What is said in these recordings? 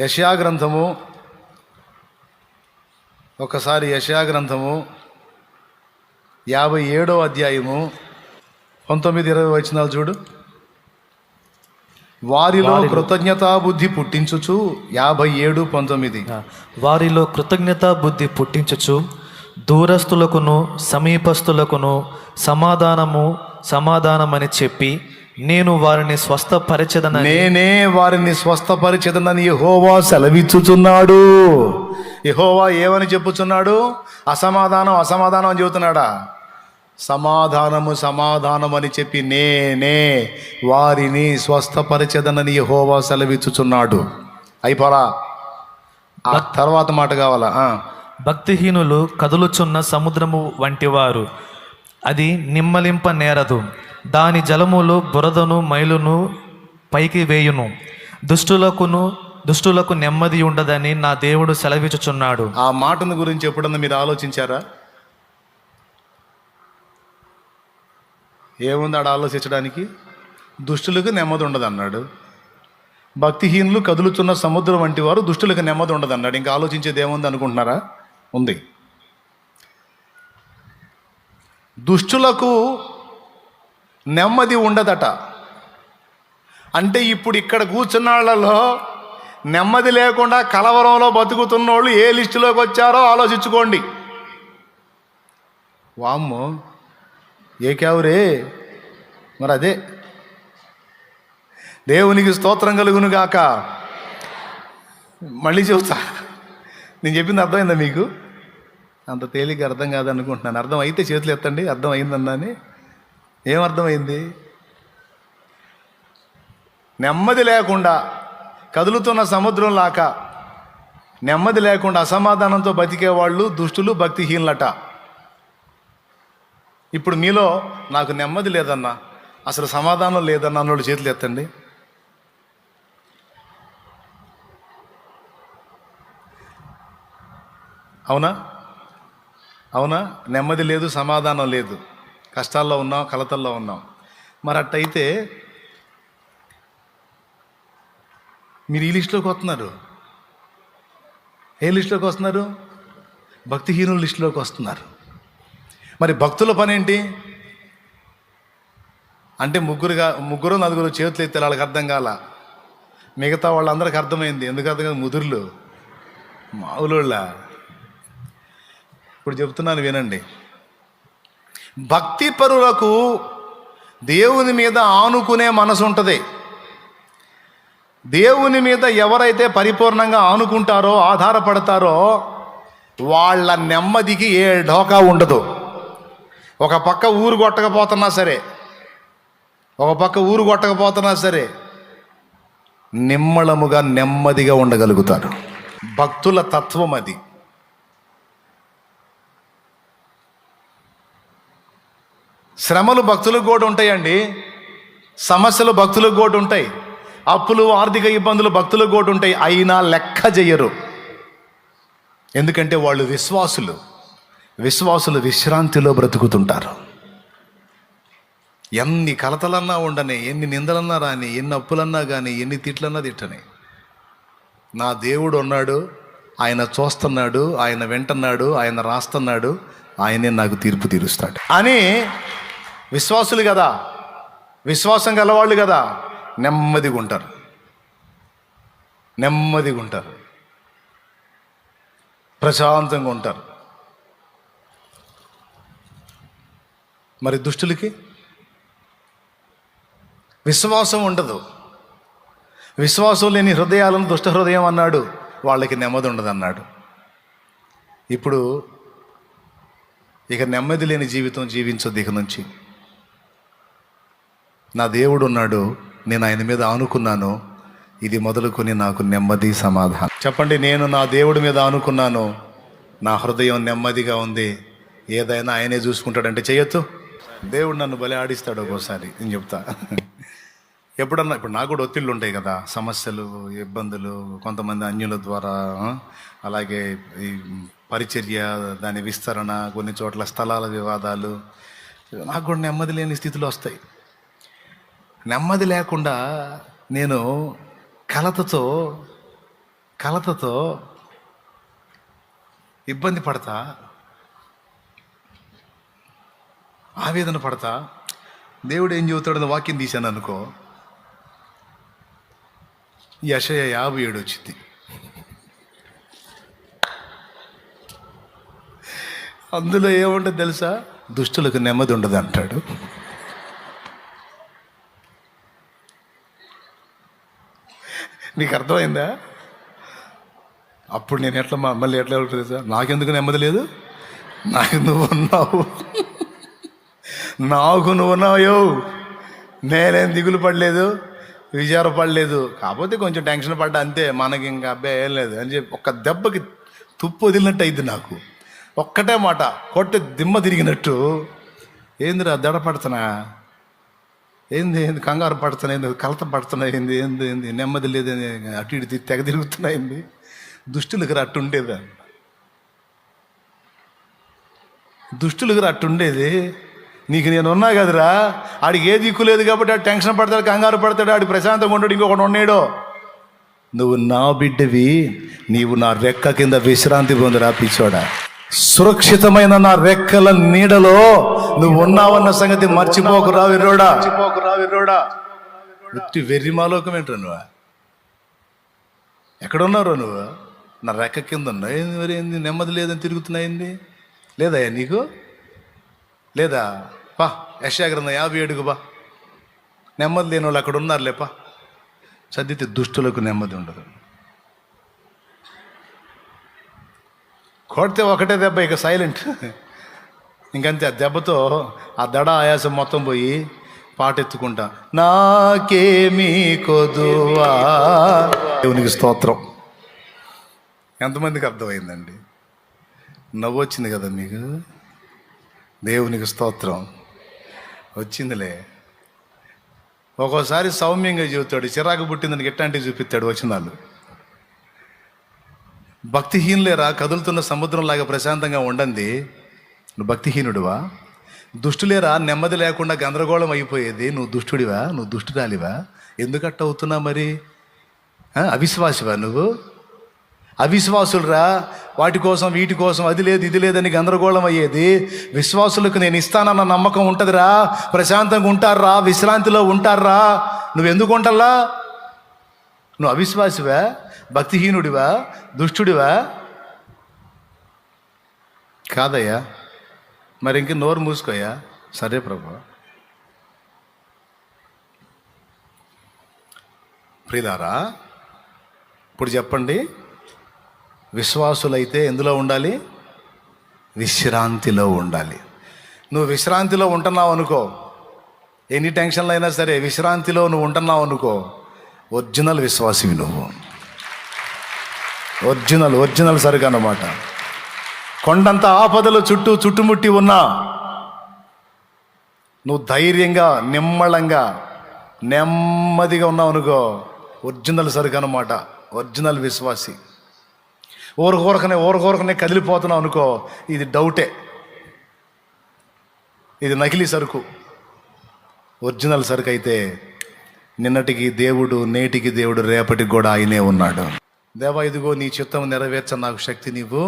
యెషయా గ్రంథము, ఒకసారి యెషయా గ్రంథము 57వ అధ్యాయము 19-20 వచనాలు చూడు. వారిలో కృతజ్ఞతా బుద్ధి పుట్టించుచు 57:19. వారిలో కృతజ్ఞతా బుద్ధి పుట్టించుచు దూరస్తులకును సమీపస్తులకును సమాధానమని చెప్పి నేను వారిని స్వస్థపరచెదనని నేనే వారిని స్వస్థపరిచెదనని యెహోవా సెలవిచ్చుచున్నాడు. యెహోవా ఏమని చెప్పుచున్నాడు? అసమాధానం అని చెబుతున్నాడా? సమాధానం అని చెప్పి నేనే వారిని స్వస్థపరిచెదనని యెహోవా సెలవిచ్చుచున్నాడు. అయిపోరా, ఆ తర్వాత మాట కావాలా? భక్తిహీనులు కదులుచున్న సముద్రము వంటివారు, అది నిమ్మలింప నేరదు, దాని జలములు బురదను మైలును పైకి వేయును. దుష్టులకు నెమ్మది ఉండదని నా దేవుడు సెలవిచ్చుచున్నాడు. ఆ మాటను గురించి ఎప్పుడన్నా మీరు ఆలోచించారా? ఏముంది ఆడ ఆలోచించడానికి? దుష్టులకు నెమ్మది ఉండదు అన్నాడు. భక్తిహీనులు కదులుతున్న సముద్రం వంటి వారు, దుష్టులకు నెమ్మది ఉండదు అన్నాడు. ఇంకా ఆలోచించేది ఏముంది అనుకుంటున్నారా? ఉంది. దుష్టులకు నెమ్మది ఉండదట. అంటే ఇప్పుడు ఇక్కడ కూర్చున్న వాళ్ళలో నెమ్మది లేకుండా కలవరంలో బతుకుతున్నోళ్ళు ఏ లిస్టులోకి వచ్చారో ఆలోచించుకోండి. వామ్మో, ఏ క్యావురే! మరి అదే, దేవునికి స్తోత్రం కలుగును గాక. మళ్ళీ చెబుతా, నేను చెప్పింది అర్థమైందా మీకు? అంత తేలిక అర్థం కాదనుకుంటున్నాను. అర్థం అయితే చేతులు ఎత్తండి, అర్థం అయిందన్నాని. ఏమర్థమైంది? నెమ్మది లేకుండా కదులుతున్న సముద్రం లాక నెమ్మది లేకుండా అసమాధానంతో బతికేవాళ్ళు దుష్టులు, భక్తిహీనులట. ఇప్పుడు మీలో నాకు నెమ్మది లేదన్నా, అసలు సమాధానం లేదన్నా అన్నోళ్ళు చేతులు ఎత్తండి. అవునా? నెమ్మది లేదు, సమాధానం లేదు, కష్టాల్లో ఉన్నాం, కలతల్లో ఉన్నాం. మరి అట్టయితే మీరు ఈ లిస్టులోకి వస్తున్నారు. ఏ లిస్టులోకి వస్తున్నారు? భక్తిహీనుల లిస్టులోకి వస్తున్నారు. మరి భక్తుల పని ఏంటి అంటే ముగ్గురు నలుగురు చేతులు ఎత్తే వాళ్ళకి అర్థం కాల. మిగతా వాళ్ళందరికీ అర్థమైంది. ఎందుకు అర్థం కాదు? ముదురులు మావులోళ్ళ. ఇప్పుడు చెప్తున్నాను వినండి. భక్తి పరులకు దేవుని మీద ఆనుకునే మనసు ఉంటుంది. దేవుని మీద ఎవరైతే పరిపూర్ణంగా ఆనుకుంటారో, ఆధారపడతారో, వాళ్ళ నెమ్మదికి ఏ ఢోకా ఉండదు. ఒక పక్క ఊరు కొట్టకపోతున్నా సరే నిమ్మళముగా నెమ్మదిగా ఉండగలుగుతారు. భక్తుల తత్వం అది. శ్రమలు భక్తులకు కూడా ఉంటాయండి, సమస్యలు భక్తులకు కూడా ఉంటాయి, అప్పులు, ఆర్థిక ఇబ్బందులు భక్తులకు కూడా ఉంటాయి. అయినా లెక్క చెయ్యరు. ఎందుకంటే వాళ్ళు విశ్వాసులు విశ్రాంతిలో బ్రతుకుతుంటారు. ఎన్ని కలతలన్నా ఉండని, ఎన్ని నిందలన్నా రాని, ఎన్ని అప్పులన్నా కానీ, ఎన్ని తిట్లన్నా తిట్టని, నా దేవుడు ఉన్నాడు, ఆయన చూస్తున్నాడు, ఆయన వింటున్నాడు, ఆయన రాస్తున్నాడు, ఆయనే నాకు తీర్పు తీరుస్తాడు అని విశ్వాసులు కదా, విశ్వాసం గలవాళ్ళు కదా, నెమ్మదిగా ఉంటారు, ప్రశాంతంగా ఉంటారు. మరి దుష్టులకి విశ్వాసం ఉండదు. విశ్వాసం లేని హృదయాలను దుష్ట హృదయం అన్నాడు. వాళ్ళకి నెమ్మది ఉండదు అన్నాడు. ఇప్పుడు ఇక నెమ్మది లేని జీవితం జీవించొద్దు. ఇక నుంచి నా దేవుడు ఉన్నాడు, నేను ఆయన మీద ఆనుకున్నాను, ఇది మొదలుకొని నాకు నెమ్మది, సమాధానం. చెప్పండి, నేను నా దేవుడి మీద ఆనుకున్నాను, నా హృదయం నెమ్మదిగా ఉంది, ఏదైనా ఆయనే చూసుకుంటాడంటే చేయొచ్చు. దేవుడు నన్ను బలి ఆడిస్తాడు ఒక్కోసారి. నేను చెప్తా, ఎప్పుడన్నా. ఇప్పుడు నాకు కూడా ఒత్తిళ్ళు ఉంటాయి కదా, సమస్యలు, ఇబ్బందులు, కొంతమంది అన్యుల ద్వారా, అలాగే ఈ పరిచర్య, దాని విస్తరణ, కొన్ని చోట్ల స్థలాల వివాదాలు, నాకు కూడా నెమ్మది లేని స్థితిలో వస్తాయి. నెమ్మది లేకుండా నేను కలతతో కలతతో ఇబ్బంది పడతా, ఆవేదన పడతా, దేవుడు ఏం చెబుతాడని వాక్యం తీశాను అనుకో, యెషయా 57 వచ్చింది. అందులో ఏముంటుంది తెలుసా? దుష్టులకు నెమ్మది ఉండదు అంటాడు. నీకు అర్థమైందా? అప్పుడు నేను మళ్ళీ ఎట్లా ఉంటుంది సార్? నాకెందుకు నెమ్మది లేదు? నాకు నువ్వు ఉన్నావు, నాకు నువ్వు ఉన్నాయో, నేనేం దిగులు పడలేదు, విచారపడలేదు. కాకపోతే కొంచెం టెన్షన్ పడ్డా అంతే. మనకి ఇంకా అబ్బాయి ఏం లేదు అని చెప్పి ఒక్క దెబ్బకి తుప్పు వదిలినట్టు అయింది నాకు. ఒక్కటే మాట కొట్టి దిమ్మ తిరిగినట్టు. ఏందిరా దడ పడుతున్నా, ఏంది కంగారు పడుతున్నా, ఏంది కలత పడుతున్నా, ఏంది ఏంది ఏంది నెమ్మది లేదని అటు ఇటు తెగ తిరుగుతున్నా, ఏంది దుష్టులకు అట్టు ఉండేదా? దుష్టులకు అట్టు ఉండేది. నీకు నేను ఉన్నా కదరా, ఆడికి ఏ దిక్కు లేదు కాబట్టి ఆడు టెన్షన్ పడతాడు, కంగారు పడతాడు, ఆడి ప్రశాంతంగా ఉంటాడు, ఇంకొకటి ఉన్నాడో. నువ్వు నా బిడ్డవి, నీవు నా రెక్క కింద విశ్రాంతి పొందురా పిచ్చోడా. సురక్షితమైన నా రెక్కల నీడలో నువ్వు ఉన్నావన్న సంగతి మర్చిపోకురా విర్రోడా. వెర్రిమాలోకం ఏంట్రా నువ్వు? ఎక్కడున్నారో నువ్వు? నా రెక్క కింద ఉన్నా మరి ఏంది నెమ్మది లేదని తిరుగుతున్నాయింది? లేదా నీకు లేదా? పా యెషయా గ్రంథం 57 బా. నెమ్మది లేని వాళ్ళు అక్కడ ఉన్నారులేపా. చదివితే దుష్టులకు నెమ్మది ఉండదు. కొడితే ఒకటే దెబ్బ, ఇక సైలెంట్, ఇంకంతే. ఆ దెబ్బతో ఆ దడ ఆయాసం మొత్తం పోయి పాట ఎత్తుకుంటా, నాకేమీ కొదువా. దేవునికి స్తోత్రం. ఎంతమందికి అర్థమైందండి? నవ్వు వచ్చింది కదా మీకు? దేవునికి స్తోత్రం. వచ్చిందిలే. ఒక్కోసారి సౌమ్యంగా చెబుతాడు, చిరాకు పుట్టిందని ఎట్లాంటివి చూపిస్తాడు వచనాలు. భక్తిహీనులేరా, కదులుతున్న సముద్రంలాగా ప్రశాంతంగా ఉండండి. నువ్వు భక్తిహీనుడివా? దుష్టులేరా, నెమ్మది లేకుండా గందరగోళం అయిపోయేది. నువ్వు దుష్టుడివా? నువ్వు దుష్టురాలివా? ఎందుకట్ట అవుతున్నావు మరి? అవిశ్వాసివా నువ్వు? అవిశ్వాసులరా, వాటి కోసం వీటి కోసం అది లేదు ఇది లేదని గందరగోళం అయ్యేది. విశ్వాసులకు నేను ఇస్తానన్న నమ్మకం ఉంటుందిరా, ప్రశాంతంగా ఉంటారా, విశ్రాంతిలో ఉంటారా. నువ్వెందుకు ఉంటల్లా? నువ్వు అవిశ్వాసివా, భక్తిహీనుడివా, దుష్టుడివా? కాదయ్యా. మరి ఇంక నోరు మూసుకోయా. సరే ప్రభు. ప్రియులారా, ఇప్పుడు చెప్పండి, విశ్వాసులైతే ఎందులో ఉండాలి? విశ్రాంతిలో ఉండాలి. నువ్వు విశ్రాంతిలో ఉంటున్నావు అనుకో, ఎన్ని టెన్షన్లు అయినా సరే విశ్రాంతిలో నువ్వు ఉంటున్నావు అనుకో, ఒరిజినల్ విశ్వాసివి నువ్వు. ఒరిజినల్ సరుకు అన్నమాట. కొండంత ఆపదలు చుట్టుముట్టి ఉన్నా నువ్వు ధైర్యంగా, నిమ్మళంగా, నెమ్మదిగా ఉన్నావు అనుకో, ఒరిజినల్ సరుకు అన్నమాట. ఒరిజినల్ విశ్వాసి. ఊరకూరకనే కదిలిపోతున్నావు అనుకో, ఇది డౌటే, ఇది నకిలీ సరుకు. ఒరిజినల్ సరుకు అయితే నిన్నటికి దేవుడు, నేటికి దేవుడు, రేపటికి కూడా ఆయనే ఉన్నాడు. దేవా, ఇదిగో నీ చిత్తం నెరవేర్చ నాకు శక్తి నీవు.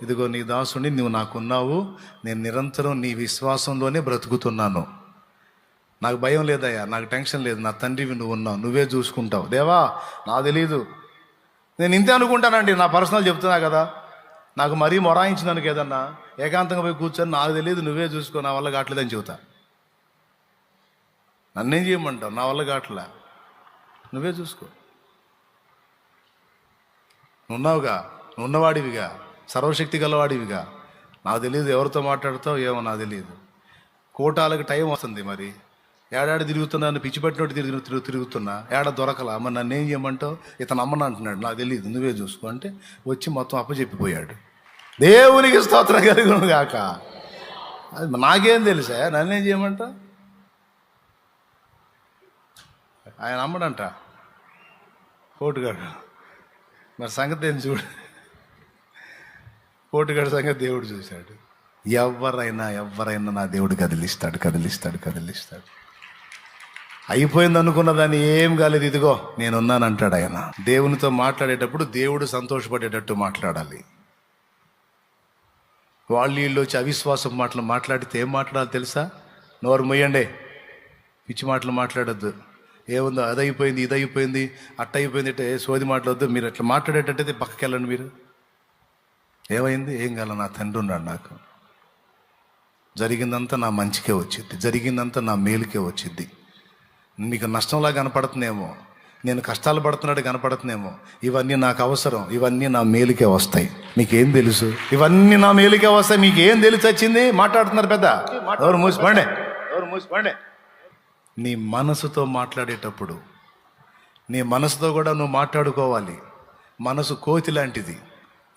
ఇదిగో నీ దాసుని, నువ్వు నాకున్నావు. నేను నిరంతరం నీ విశ్వాసంలోనే బ్రతుకుతున్నాను. నాకు భయం లేదయ్యా, నాకు టెన్షన్ లేదు. నా తండ్రివి నువ్వు ఉన్నావు, నువ్వే చూసుకుంటావు. దేవా, నాకు తెలీదు, నేను ఇంతే అనుకుంటానండి. నా పర్సనల్ చెప్తున్నా కదా. నాకు మరీ మొరాయించినానికి ఏదన్నా ఏకాంతంగా పోయి కూర్చొని, నాకు తెలియదు, నువ్వే చూసుకో, నా వల్ల కావట్లేదని చెబుతా. నన్నేం చేయమంటావు? నా వల్ల కావట్లే, నువ్వే చూసుకో. నువ్వున్నావుగా, నువ్వున్నవాడివిగా, సర్వశక్తి గలవాడివిగా. నాకు తెలియదు ఎవరితో మాట్లాడతావు ఏమో, నాకు తెలియదు. కోటాలకు టైం వస్తుంది. మరి ఏడాది తిరుగుతున్నాను, పిచ్చి పట్టినట్టు తిరుగుతున్నా, ఏడ దొరకలా. మరి నన్ను ఏం చేయమంటావు? ఇతను అమ్మను అంటున్నాడు, నాకు తెలియదు, నువ్వే చూసుకో అంటే వచ్చి మొత్తం అప్పచెప్పిపోయాడు. దేవునికి స్తోత్రం కలుగును గాక. అది నాకేం తెలుసా, నన్నేం చేయమంటావు? ఆయన అమ్మడంట కోటుగాడు. మరి సంగతి ఏం చూడు, కోటుగాడు సంగతి దేవుడు చూశాడు. ఎవరైనా నా దేవుడు కదిలిస్తాడు. అయిపోయింది అనుకున్న దాన్ని ఏం కాలేదు, ఇదిగో నేనున్నాను అంటాడు ఆయన. దేవునితో మాట్లాడేటప్పుడు దేవుడు సంతోషపడేటట్టు మాట్లాడాలి. వీళ్ళు వచ్చి అవిశ్వాసం మాటలు మాట్లాడితే ఏం మాట్లాడాలి తెలుసా? నోరు మొయ్యండి, పిచ్చి మాటలు మాట్లాడొద్దు. ఏముందో అదైపోయింది, ఇదైపోయింది, అట్టయిపోయింది, ఇట్ట సోది మాట్లాడొద్దు. మీరు అట్లా మాట్లాడేటట్టయితే పక్కకి వెళ్ళండి. మీరు ఏమైంది, ఏం కాల, నా తండ్రి ఉన్నాడు, నాకు జరిగిందంతా నా మంచికే వచ్చిద్ది, జరిగిందంతా నా మేలుకే వచ్చిద్ది. మీకు నష్టంలా కనపడుతుందేమో, నేను కష్టాలు పడుతున్నాడు కనపడుతుందేమో, ఇవన్నీ నాకు అవసరం, ఇవన్నీ నా మేలుకే వస్తాయి. మీకేం తెలుసు? ఇవన్నీ నా మేలుకే వస్తాయి, మీకేం తెలిసి వచ్చింది? మాట్లాడుతున్నారు పెద్ద. ఎవరు మూసిపండే. నీ మనసుతో మాట్లాడేటప్పుడు నీ మనసుతో కూడా నువ్వు మాట్లాడుకోవాలి. మనసు కోతి లాంటిది,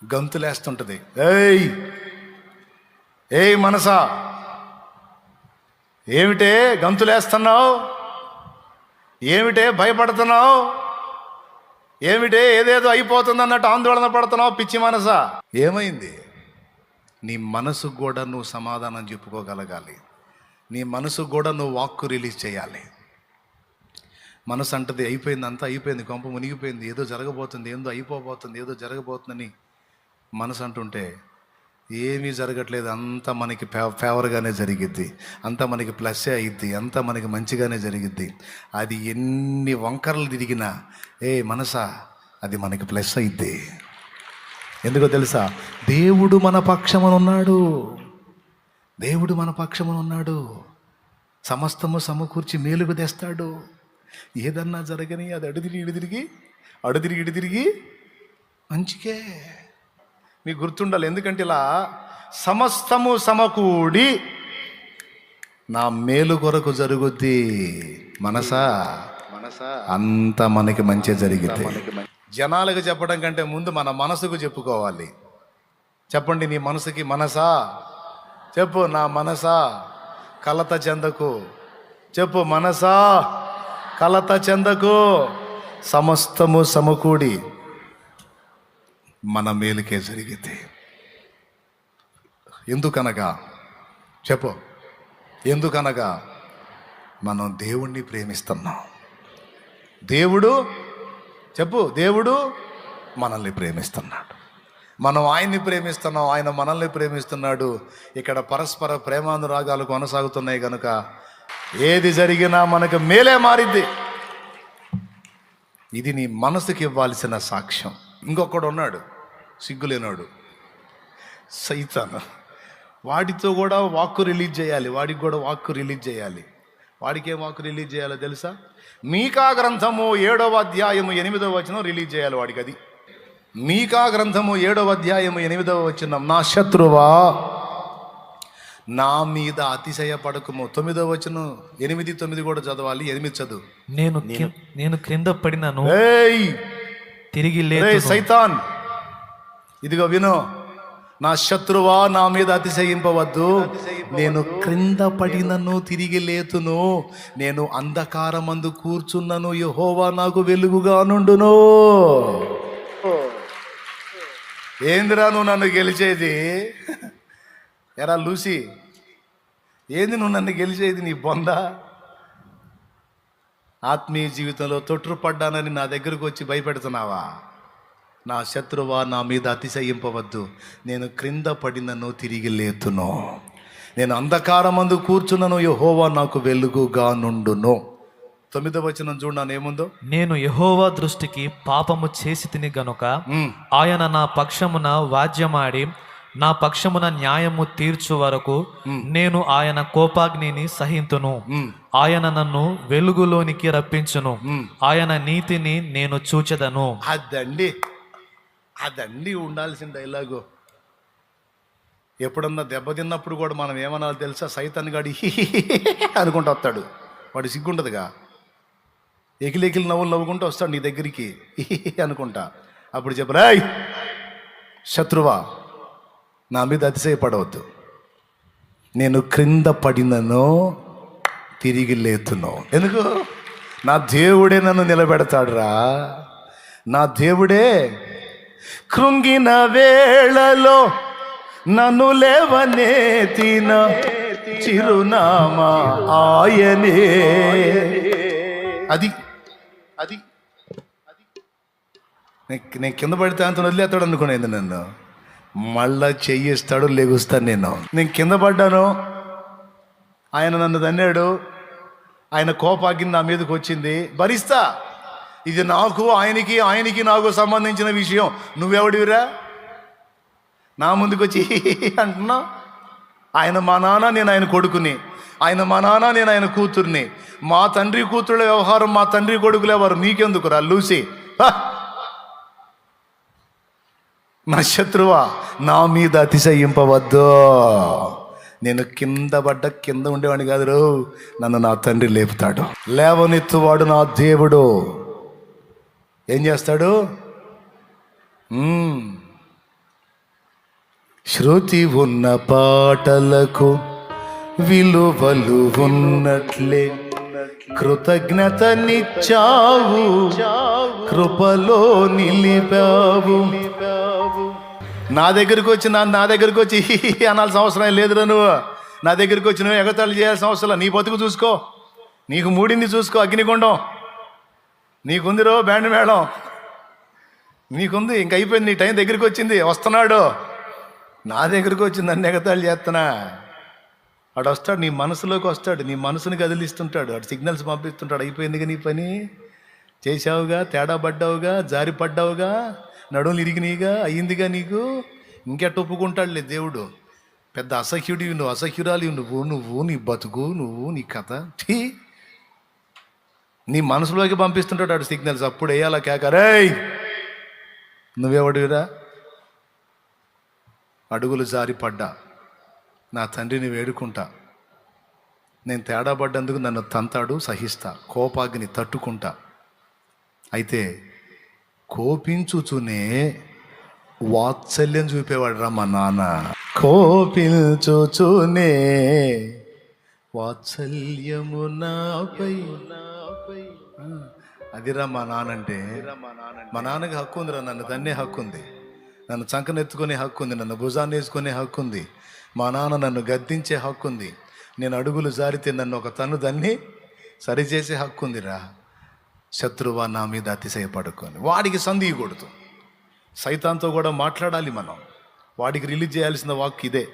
గంతులేస్తుంటది. ఏయ్ మనసా, ఏమిటే గంతులేస్తున్నావు? ఏమిటే భయపడుతున్నావు? ఏమిటే ఏదేదో అయిపోతుంది అన్నట్టు ఆందోళన పడుతున్నావు? పిచ్చి మనసా, ఏమైంది? నీ మనసుకు కూడా నువ్వు సమాధానం చెప్పుకోగలగాలి. నీ మనసుకు కూడా నువ్వు వాక్కు రిలీజ్ చేయాలి. మనసు అంటది అయిపోయింది, అంతా అయిపోయింది, కొంప మునిగిపోయింది, ఏదో జరగబోతుంది, ఏదో అయిపోబోతుంది, ఏదో జరగబోతుందని మనసు అంటుంటే ఏమీ జరగట్లేదు. అంతా మనకి ఫేవర్గానే జరిగిద్ది, అంతా మనకి ప్లస్సే అయిద్ది, అంతా మనకి మంచిగానే జరిగిద్ది. అది ఎన్ని వంకరలు తిరిగినా మనసా, అది మనకి ప్లస్ అయిద్ది. ఎందుకో తెలుసా? దేవుడు మన పక్షమునున్నాడు. దేవుడు మన పక్షమునున్నాడు. సమస్తము సమకూర్చి మేలుకు తెస్తాడు. ఏదన్నా జరగని అది అడు తిరిగి ఇటు తిరిగి మంచికే. మీకు గుర్తుండాలి, ఎందుకంటే ఇలా సమస్తము సమకూడి నా మేలు కొరకు జరుగుద్ది. మనసా అంతా మనకి మంచి జరిగితే. జనాలకు చెప్పడం కంటే ముందు మన మనసుకు చెప్పుకోవాలి. చెప్పండి, నీ మనసుకి, మనసా చెప్పు, నా మనసా కలత చెందకు. చెప్పు, మనసా కలత చెందకు, సమస్తము సమకూడి మన మేలుకే జరిగితే. ఎందుకనగా చెప్పు, ఎందుకనగా మనం దేవుణ్ణి ప్రేమిస్తున్నాం. దేవుడు చెప్పు, దేవుడు మనల్ని ప్రేమిస్తున్నాడు. మనం ఆయన్ని ప్రేమిస్తున్నాం, ఆయన మనల్ని ప్రేమిస్తున్నాడు. ఇక్కడ పరస్పర ప్రేమానురాగాలు కొనసాగుతున్నాయి కనుక ఏది జరిగినా మనకు మేలే మారిద్ది. ఇది నీ మనసుకి ఇవ్వాల్సిన సాక్ష్యం. ఇంకొకడు ఉన్నాడు, సిగ్గులేనాడు, సైతాను. వాడితో కూడా వాక్కు రిలీజ్ చేయాలి. వాడికి కూడా వాక్కు రిలీజ్ చేయాలి. వాడికి ఏం వాక్కు రిలీజ్ చేయాలో తెలుసా? మీకా గ్రంథము 7వ అధ్యాయము 8వ వచనం రిలీజ్ చేయాలి వాడికి. అది మీకా గ్రంథము 7వ అధ్యాయము 8వ వచనం, నా శత్రువా నా మీద అతిశయపడకుము. 9వ వచనం 8, 9 కూడా చదవాలి. 8 చదువు. నేను క్రింద పడినను తిరిగి సైతాన్, ఇదిగో విను, నా శత్రువా నా మీద అతిశయింపవద్దు. నేను క్రింద పడినను తిరిగి లేతును, నేను అంధకారమందు కూర్చున్నను, యెహోవా నాకు వెలుగుగా నుండును. ఏందిరా నువ్వు నన్ను గెలిచేది? ఎరా లూసి, ఏంది నువ్వు నన్ను గెలిచేది? నీ బొంద. ఆత్మీయ జీవితంలో తొట్టుపడ్డానని నా దగ్గరకు వచ్చి భయపెడుతున్నావా? నా శత్రువా నా మీద అతిశయింపవద్దు, నేను క్రింద పడినను తిరిగి లేతును, నేను అంధకారమందు కూర్చున్నను, యెహోవా నాకు వెలుగుగా నుండును. 9వ వచనం చూడను ఏముందో. నేను యెహోవా దృష్టికి పాపము చేసి తిని గనుక ఆయన నా పక్షమున వాద్యమాడి నా పక్షమున న్యాయము తీర్చు వరకు నేను ఆయన కోపాగ్నిని సహింతును. ఆయన నన్ను వెలుగులోనికి రప్పించును, ఆయన నీతిని నేను చూచెదను. అదండి ఉండాల్సిన డైలాగు. ఎప్పుడన్నా దెబ్బతిన్నప్పుడు కూడా మనం ఏమన్నా తెలుసా? సైతాన్ గాడి అనుకుంటూ వస్తాడు. వాడు సిగ్గుండదుగా, ఎకిలి నవ్వులు నవ్వుకుంటూ వస్తాడు నీ దగ్గరికి అనుకుంటా. అప్పుడు చెప్పరా, శత్రువా నా మీద అతిశయపడవద్దు, నేను క్రింద పడినను తిరిగి లేతును. ఎందుకు? నా దేవుడే నన్ను నిలబెడతాడురా. నా దేవుడే కృంగిన వేళలో నన్ను లేవనెత్తిన చిరునామా ఆయనే. అది అది నేను కింద పడితే అంత వదిలేస్తాడు అనుకునేది నన్ను. మళ్ళా చెయ్యిస్తాడు, లెగుస్తాను. నేను కింద పడ్డాను, ఆయన నన్ను తన్నాడు, ఆయన కోపాగ్ని నా మీదకి వచ్చింది, భరిస్తా. ఇది నాకు ఆయనకి నాకు సంబంధించిన విషయం. నువ్వెవడివిరా నా ముందుకు వచ్చి అంటున్నావు? ఆయన మా నాన్న, నేను ఆయన కొడుకుని. ఆయన మా నాన్న, నేను ఆయన కూతుర్ని. మా తండ్రి కూతుళ్ళ వ్యవహారం, మా తండ్రి కొడుకులు ఎవరు? నీకెందుకురా లూసి? నా శత్రువా, నా మీద అతిశయింపవద్దు. నేను కింద ఉండేవాడిని కాదు, నన్ను నా తండ్రి లేపుతాడు. లేవనెత్తువాడు నా దేవుడు. ఏం చేస్తాడు? శృతి ఉన్న పాటలకు విలువలు ఉన్నట్లే కృతజ్ఞతనిచ్చావు, కృపలో నిలిపావు. నా దగ్గరికి వచ్చి అనాల్సిన అవసరం లేదురా. నువ్వు నా దగ్గరికి వచ్చి నువ్వు ఎగతాళి చేయాల్సిన అవసరం. నీ బతుకు చూసుకో, నీకు మూడింది చూసుకో. అగ్నిగుండం నీకుందిరో, బ్యాండ్ మేళం నీకుంది, ఇంక అయిపోయింది. నీ టైం దగ్గరికి వచ్చింది, వస్తున్నాడు. నా దగ్గరికి వచ్చి నన్ను ఎగతాళి చేస్తున్నా. వాడు వస్తాడు, నీ మనసులోకి వస్తాడు, నీ మనసుని కదిలిస్తుంటాడు, వాడు సిగ్నల్స్ పంపిస్తుంటాడు. అయిపోయిందిగా నీ పని, చేసావుగా, తేడా పడ్డావుగా, జారి పడ్డావుగా, నడువులు ఇరిగినాయిగా, అయ్యిందిగా నీకు. ఇంకెట్ట ఒప్పుకుంటాడులే దేవుడు. పెద్ద అసహ్యుడివి నువ్వు, అసహ్యురాలి నువ్వు నీ బతుకు, నువ్వు నీ కథ నీ మనసులోకి పంపిస్తుంటాడు వాడు సిగ్నల్స్. అప్పుడు వేయాలా కేకరేయ్, నువ్వెవడివిరా? అడుగులు జారి పడ్డా, నా తండ్రిని వేడుకుంటా. నేను తేడా పడ్డందుకు నన్ను తంతాడు, సహిస్తా, కోపాగ్ని తట్టుకుంటా. అయితే కోపించుచునే వాత్సల్యం చూపేవాడు రా మా నాన్న. కోపించుచునే వాత్సల్యము నాపై. అదిరా మా నాన్న అంటే. మా నాన్నకి హక్కు ఉందిరా, నన్ను తన్నే హక్కు ఉంది, నన్ను చంకనెత్తుకునే హక్కు ఉంది, నన్ను భుజాన్ని వేసుకునే హక్కు ఉంది. మా నాన్న నన్ను గద్దించే హక్కు ఉంది. నేను అడుగులు జారితే నన్ను ఒక తన్ను దాన్ని సరిచేసే హక్కు ఉందిరా. శత్రువా, నా మీద అతిశయపడుకొని వాడికి సంధియకూడదు. సైతాన్తో కూడా మాట్లాడాలి మనం. వాడికి రిలీజ్ చేయాల్సిన వాక్ ఇదే,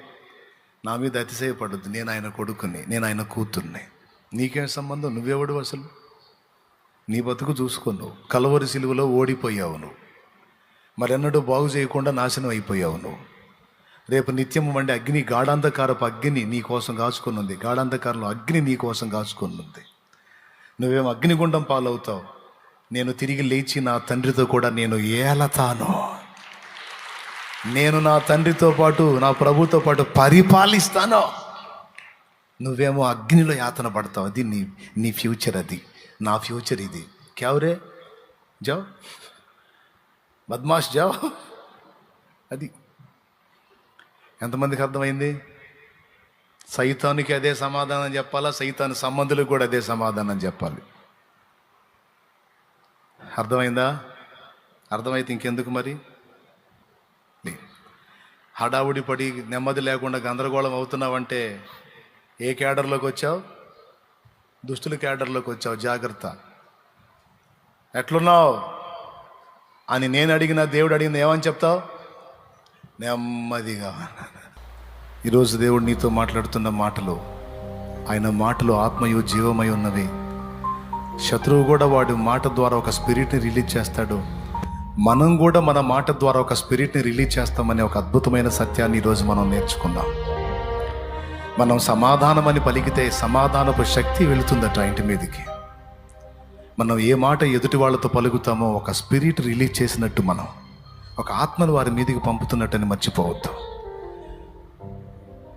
నా మీద అతిశయపడద్దు, నేను ఆయన కొడుకుని, నేను ఆయన కూతుర్ని. నీకేం సంబంధం? నువ్వెవడు అసలు? నీ బతుకు చూసుకున్నావు. కలవరి సిలువలో ఓడిపోయావు నువ్వు, మరెన్నడూ బాగు చేయకుండా నాశనం అయిపోయావు నువ్వు. రేపు నిత్యము వండి అగ్ని, గాఢాంధకారపు అగ్ని నీ కోసం కాచుకొని ఉంది. గాఢాంధకారంలో అగ్ని నీ కోసం కాచుకొని ఉంది. నువ్వేమో అగ్నిగుండం పాలవుతావు. నేను తిరిగి లేచి నా తండ్రితో కూడా నేను ఏలతాను. నేను నా తండ్రితో పాటు, నా ప్రభుతో పాటు పరిపాలిస్తాను. నువ్వేమో అగ్నిలో యాతన పడతావు. అది నీ ఫ్యూచర్, అది నా ఫ్యూచర్. ఇది క్యావరే జావ్ బద్మాష్ జావ్. అది ఎంతమందికి అర్థమైంది? సైతానికి అదే సమాధానం చెప్పాలా, సైతాను సంబంధులకు కూడా అదే సమాధానం చెప్పాలి. అర్థమైందా? అర్థమైతే ఇంకెందుకు మరి హడావుడి పడి నెమ్మది లేకుండా గందరగోళం అవుతున్నావంటే ఏ క్యాడర్లోకి వచ్చావు? దుష్టుల క్యాడర్లోకి వచ్చావు. జాగ్రత్త. ఎట్లున్నావు అని నేను అడిగిన, దేవుడు అడిగింది ఏమని చెప్తావు? నెమ్మదిగా. ఈరోజు దేవుడు నీతో మాట్లాడుతున్న మాటలు, ఆయన మాటలు ఆత్మయు జీవమై ఉన్నవి. శత్రువు కూడా వాడి మాట ద్వారా ఒక స్పిరిట్ని రిలీజ్ చేస్తాడు. మనం కూడా మన మాట ద్వారా ఒక స్పిరిట్ని రిలీజ్ చేస్తామనే ఒక అద్భుతమైన సత్యాన్ని ఈరోజు మనం నేర్చుకుందాం. మనం సమాధానం అని పలికితే సమాధానపు శక్తి వెళుతుందట ఇంటి మీదకి. మనం ఏ మాట ఎదుటి వాళ్ళతో పలుకుతామో ఒక స్పిరిట్ రిలీజ్ చేసినట్టు, మనం ఒక ఆత్మను వారి మీదకి పంపుతున్నట్టని మర్చిపోవద్దు.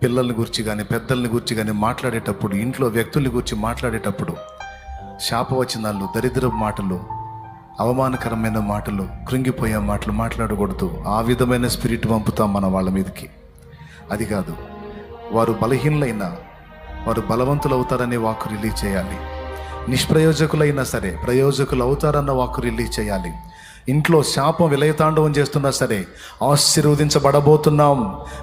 పిల్లల్ని గురించి కానీ, పెద్దల్ని గురించి కానీ మాట్లాడేటప్పుడు, ఇంట్లో వ్యక్తుల్ని గురించి మాట్లాడేటప్పుడు శాపవచనాలు, దరిద్ర మాటలు, అవమానకరమైన మాటలు, కృంగిపోయే మాటలు మాట్లాడకూడదు. ఆ విధమైన స్పిరిట్ పంపుతాం మన వాళ్ళ మీదకి. అది కాదు, వారు బలహీనులైనా వారు బలవంతులు అవుతారనే వాక్కు రిలీజ్ చేయాలి. నిష్ప్రయోజకులైనా సరే ప్రయోజకులు అవుతారన్న వాక్కు రిలీజ్ చేయాలి. ఇంట్లో శాపం విలయతాండవం చేస్తున్నా సరే ఆశీర్వదించబడబోతున్నాం.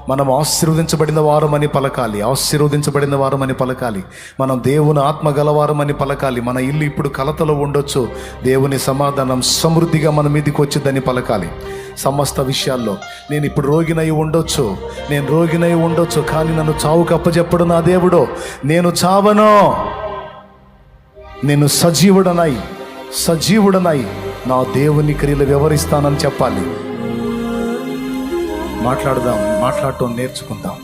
మనం ఆశీర్వదించబడిన వారమని పలకాలి, ఆశీర్వదించబడిన వారమని పలకాలి. మనం దేవుని ఆత్మ గలవారమని పలకాలి. మన ఇల్లు ఇప్పుడు కలతలో ఉండొచ్చు, దేవుని సమాధానం సమృద్ధిగా మన మీదకి వచ్చిందని పలకాలి. సమస్త విషయాల్లో నేను ఇప్పుడు రోగినై ఉండొచ్చు, నేను రోగినై ఉండొచ్చు, కానీ నన్ను చావుకు అప్పచెప్పడు నా దేవుడు. నేను చావను, నేను సజీవుడనై నా దేవుని క్రియలు వివరిస్తానని చెప్పాలి. మాట్లాడటం నేర్చుకుందాం.